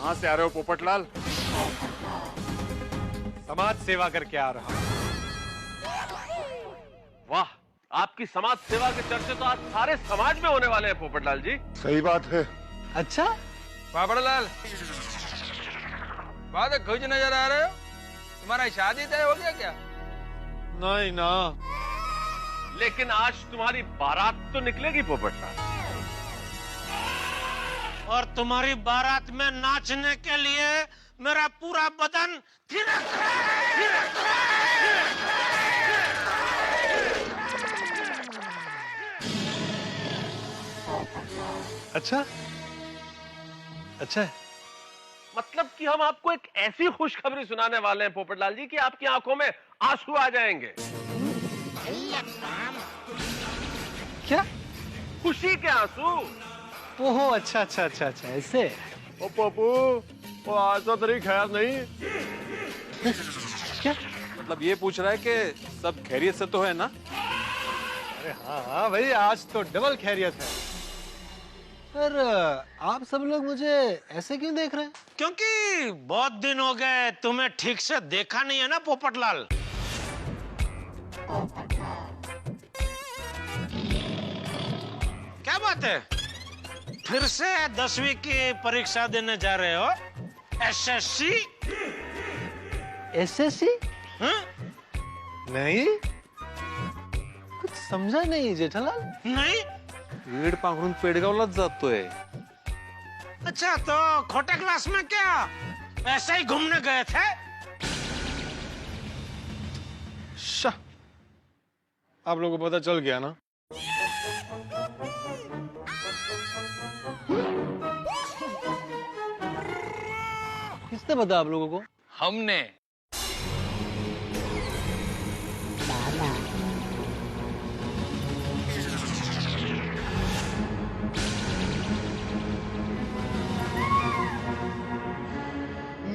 कहाँ से आ रहे हो पोपटलाल? समाज सेवा करके आ रहा हूं। वाह, आपकी समाज सेवा के चर्चे तो आज सारे समाज में होने वाले हैं पोपटलाल जी। सही बात है। अच्छा पोपटलाल, बहुत खुश नजर आ रहे हो। तुम्हारा शादी तय हो गया क्या? नहीं ना, लेकिन आज तुम्हारी बारात तो निकलेगी पोपटलाल। और तुम्हारी बारात में नाचने के लिए मेरा पूरा बदन थिरक रहा है। अच्छा अच्छा है। मतलब कि हम आपको एक ऐसी खुशखबरी सुनाने वाले हैं पोपटलाल जी कि आपकी आंखों में आंसू आ जाएंगे। क्या? खुशी के आंसू। ओहो, अच्छा अच्छा अच्छा अच्छा, ऐसे। ओ पप्पू, वो आज तो तेरी खैर नहीं। क्या मतलब ये पूछ रहा है कि सब खैरियत से तो है ना? अरे हाँ हाँ भाई, आज तो डबल खैरियत है। पर आप सब लोग मुझे ऐसे क्यों देख रहे हैं? क्योंकि बहुत दिन हो गए तुम्हें ठीक से देखा नहीं है ना पोपटलाल। क्या बात है, फिर से 10वीं की परीक्षा देने जा रहे हो? एसएससी? एसएससी? नहीं, कुछ समझा नहीं जेठालाल। नहीं? पेड़ पाखडून पेडगावलाच जातोय। अच्छा, तो खोटे क्लास में क्या ऐसे ही घूमने गए थे? शाह, आप लोगों को पता चल गया ना? किसने बताया आप लोगों को? हमने।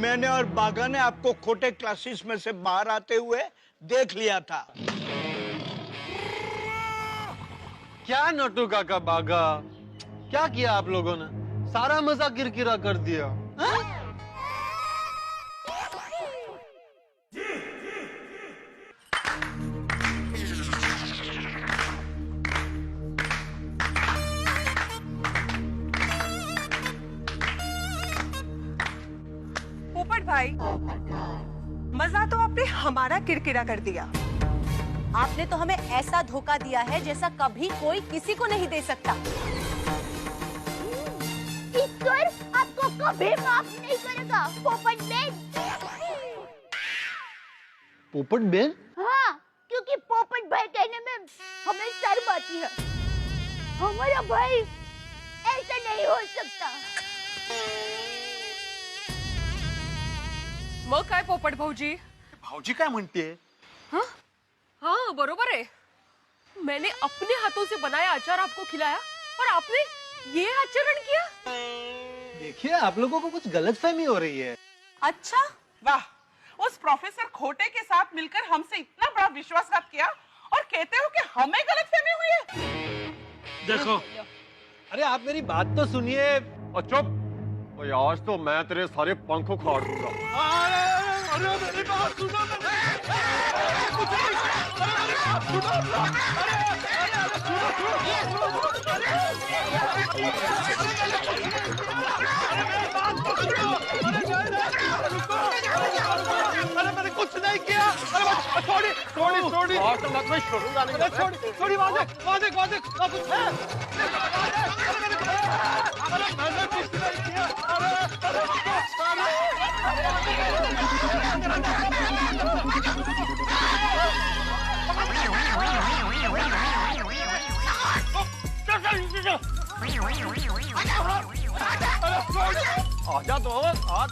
मैंने और बागा ने आपको खोटे क्लासेस में से बाहर आते हुए देख लिया था। क्या नोटू काका बागा, क्या किया आप लोगों ने? सारा मजा किरकिरा कर दिया। हाँ? पोपट भाई, मजा तो आपने हमारा किरकिरा कर दिया। आपने तो हमें ऐसा धोखा दिया है जैसा कभी कोई किसी को नहीं दे सकता। ईश्वर आपको कभी माफ नहीं करेगा पोपट बेन। पोपट बेन? हाँ, क्योंकि पोपट भाई कहने में हमें शर्म आती है। हमारा भाई ऐसा नहीं हो सकता। मग काय पोपट भाऊजी? भाऊजी काय म्हणते? हाँ हाँ, बरोबर है। मैंने अपने हाथों से बनाया अचार आपको खिलाया और आपने ये आचरण किया। देखिए, आप लोगों को कुछ गलतफहमी हो रही है। अच्छा, वाह, उस प्रोफेसर खोटे के साथ मिलकर हमसे इतना बड़ा विश्वासघात किया और कहते हो कि हमें गलतफहमी हुई है। देखो, अरे आप मेरी बात तो सुनिए। और चुप। और आज तो मैं तेरे सारे पंख उखाड़ दूंगा। अरे मेरी बात सुनो। अरे मैंने कुछ नहीं किया। अरे छोड़ी छोड़ी छोड़ी। और तो मैं छोड़ूंगा नहीं। छोड़ी छोड़ी, वहां देख कुछ है। अरे मैंने कुछ नहीं किया। आजा तो आज।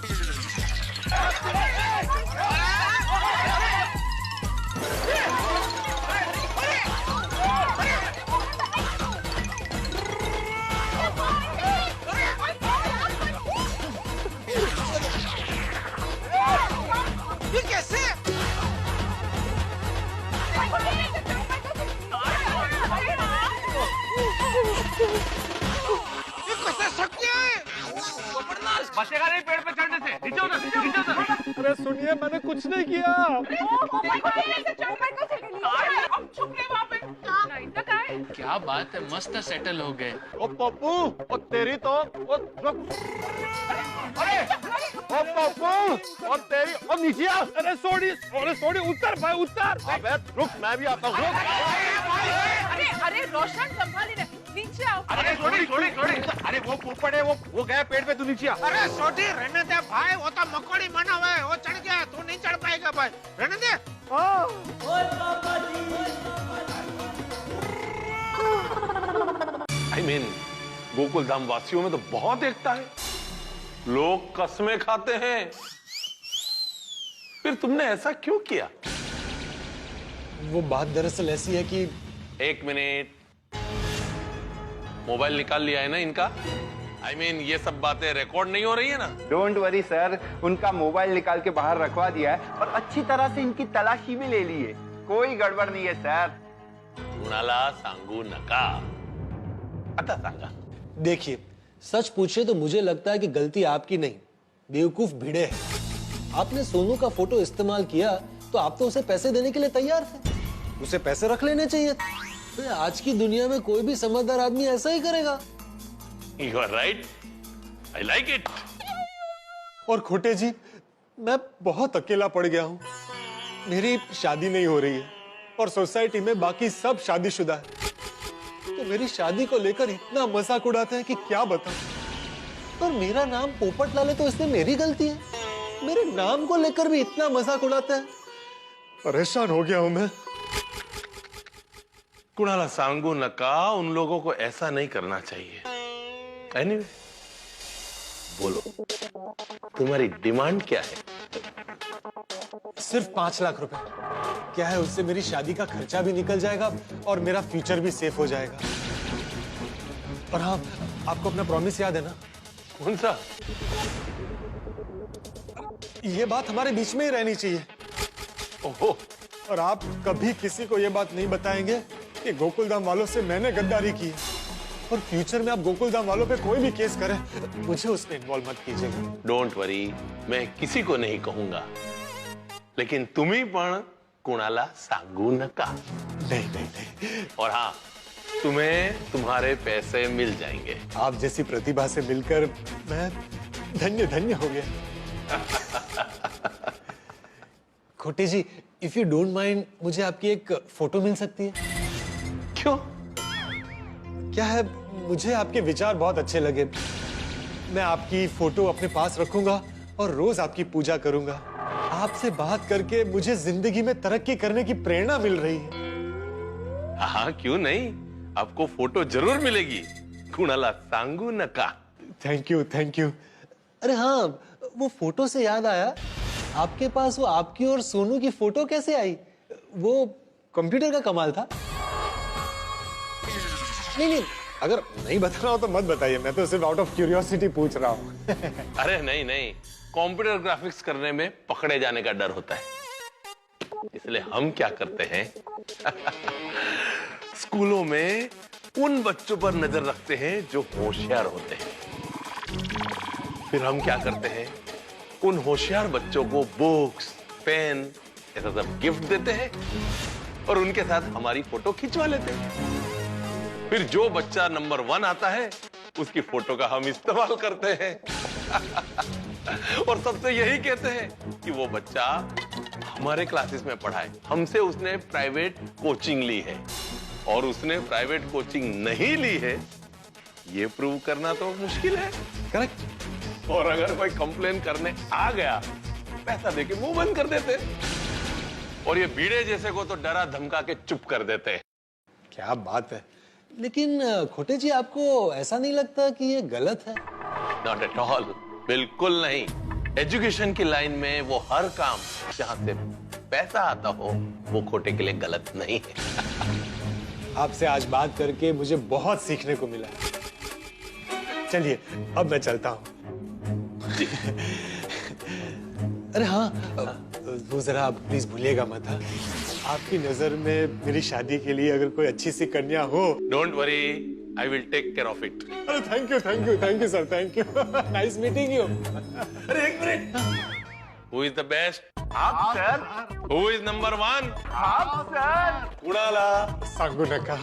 ये कैसे? बचेगा नहीं पेड़ पे नीचे उतर, नीचे उतर। अरे सुनिए, मैंने कुछ नहीं किया। अब छुप गए वहाँ पे। क्या बात है, मस्त सेटल हो गए। ओ पप्पू, ओ तेरी तो ओ पप्पू, ओ तेरी ओ नीचे आ। अरे सोडी उतर भाई उतर। अबे रुक, मैं भी आता हूँ। अरे रोशन संभाली रे, नीचे आओ। अरे छोड़ी। अरे वो पोपट है, वो गया पेड़ पे, तू नीचे आ। अरे छोटी रहने दे भाई, वो तो मकोड़ी बना हुआ है, वो चढ़ गया, तू नहीं चढ़ पाएगा भाई, रहने दे। I mean, गोकुल धाम वासियों में तो बहुत एकता है। लोग कसमें खाते हैं। फिर तुमने ऐसा क्यों किया? वो बात दरअसल ऐसी है कि एक मिनट, मोबाइल निकाल लिया है ना इनका? I mean, ये सब बातें रिकॉर्ड नहीं हो रही है ना? डोंट वरी सर, उनका मोबाइल निकाल के बाहर रखवा दिया है और अच्छी तरह से इनकी तलाशी भी ले ली है। कोई गड़बड़ नहीं है सर। कुणाला सांगू नका। आता सांगा। देखिए, सच पूछे तो मुझे लगता है कि गलती आपकी नहीं, बेवकूफ भिड़े है। आपने सोनू का फोटो इस्तेमाल किया तो आप तो उसे पैसे देने के लिए तैयार थे, उसे पैसे रख लेने चाहिए थे। तो आज की दुनिया में कोई भी समझदार आदमी ऐसा ही करेगा। You are right. I like it. और खोटे जी, मैं बहुत अकेला पड़ गया हूँ। मेरी शादी नहीं हो रही है और सोसाइटी में बाकी सब शादीशुदा है, तो मेरी शादी को लेकर इतना मजाक उड़ाते हैं कि क्या बताऊं। और मेरा नाम पोपट लाल है तो इसमें मेरी गलती है? मेरे नाम को लेकर भी इतना मजाक उड़ाते हैं। परेशान हो गया हूं मैं। कुणाला सांगू नका, उन लोगों को ऐसा नहीं करना चाहिए। Anyway, बोलो, तुम्हारी डिमांड क्या है? सिर्फ 5 लाख रुपए। क्या है, उससे मेरी शादी का खर्चा भी निकल जाएगा और मेरा फ्यूचर भी सेफ हो जाएगा। और हाँ, आपको अपना प्रॉमिस याद है ना? कौन सा? ये बात हमारे बीच में ही रहनी चाहिए। ओहो। और आप कभी किसी को ये बात नहीं बताएंगे कि गोकुलधाम वालों से मैंने गद्दारी की। और फ्यूचर में आप गोकुलधाम वालों पे कोई भी केस करें, मुझे उसमें इन्वॉल्व मत कीजिएगा। डोंट वरी, मैं किसी को नहीं कहूंगा, लेकिन तुम ही पण कुणाला सांगू नका। नहीं। और हाँ, तुम्हें तुम्हारे पैसे मिल जाएंगे। आप जैसी प्रतिभा से मिलकर मैं धन्य हो गया। खोटे जी, इफ यू डोंट माइंड, मुझे आपकी एक फोटो मिल सकती है? क्यों? क्या है, मुझे आपके विचार बहुत अच्छे लगे। मैं आपकी फोटो अपने पास रखूंगा और रोज आपकी पूजा करूंगा। आपसे बात करके मुझे जिंदगी में तरक्की करने की प्रेरणा मिल रही है। हाँ, क्यों नहीं, आपको फोटो जरूर मिलेगी। कुणाला सांगू नका। Thank you. अरे हाँ, वो फोटो से याद आया, आपके पास वो आपकी और सोनू की फोटो कैसे आई? वो कंप्यूटर का कमाल था? नहीं, अगर नहीं बताना हो तो मत बताइए, मैं तो सिर्फ आउट ऑफ क्यूरियोसिटी पूछ रहा हूँ। अरे नहीं, कंप्यूटर ग्राफिक्स करने में पकड़े जाने का डर होता है, इसलिए हम क्या करते हैं स्कूलों में उन बच्चों पर नजर रखते हैं जो होशियार होते हैं। फिर हम क्या करते हैं, उन होशियार बच्चों को बुक्स, पेन, ऐसा सब गिफ्ट देते हैं और उनके साथ हमारी फोटो खिंचवा लेते हैं। फिर जो बच्चा नंबर 1 आता है, उसकी फोटो का हम इस्तेमाल करते हैं और सबसे यही कहते हैं कि वो बच्चा हमारे क्लासेस में पढ़ा है, हमसे उसने प्राइवेट कोचिंग ली है। और उसने प्राइवेट कोचिंग नहीं ली है, ये प्रूव करना तो मुश्किल है। करेक्ट। और अगर कोई कंप्लेन करने आ गया, पैसा देके मुंह बंद कर देते। और ये बीड़े जैसे को तो डरा धमका के चुप कर देते हैं। क्या बात है। लेकिन खोटे जी, आपको ऐसा नहीं लगता कि ये गलत है? नॉट एट ऑल, बिल्कुल नहीं। एजुकेशन की लाइन में वो हर काम जहां से पैसा आता हो, वो खोटे के लिए गलत नहीं है। आपसे आज बात करके मुझे बहुत सीखने को मिला। चलिए, अब मैं चलता हूँ। अरे हाँ, वो जरा आप प्लीज भूलिएगा मत। आपकी नजर में मेरी शादी के लिए अगर कोई अच्छी सी कन्या हो। Don't worry, I will take care of it. अरे thank you sir, thank you. Nice meeting you. अरे एक minute. Who is the best? आप sir. Who is number one? आप सर। कुणाला। सांगू नका।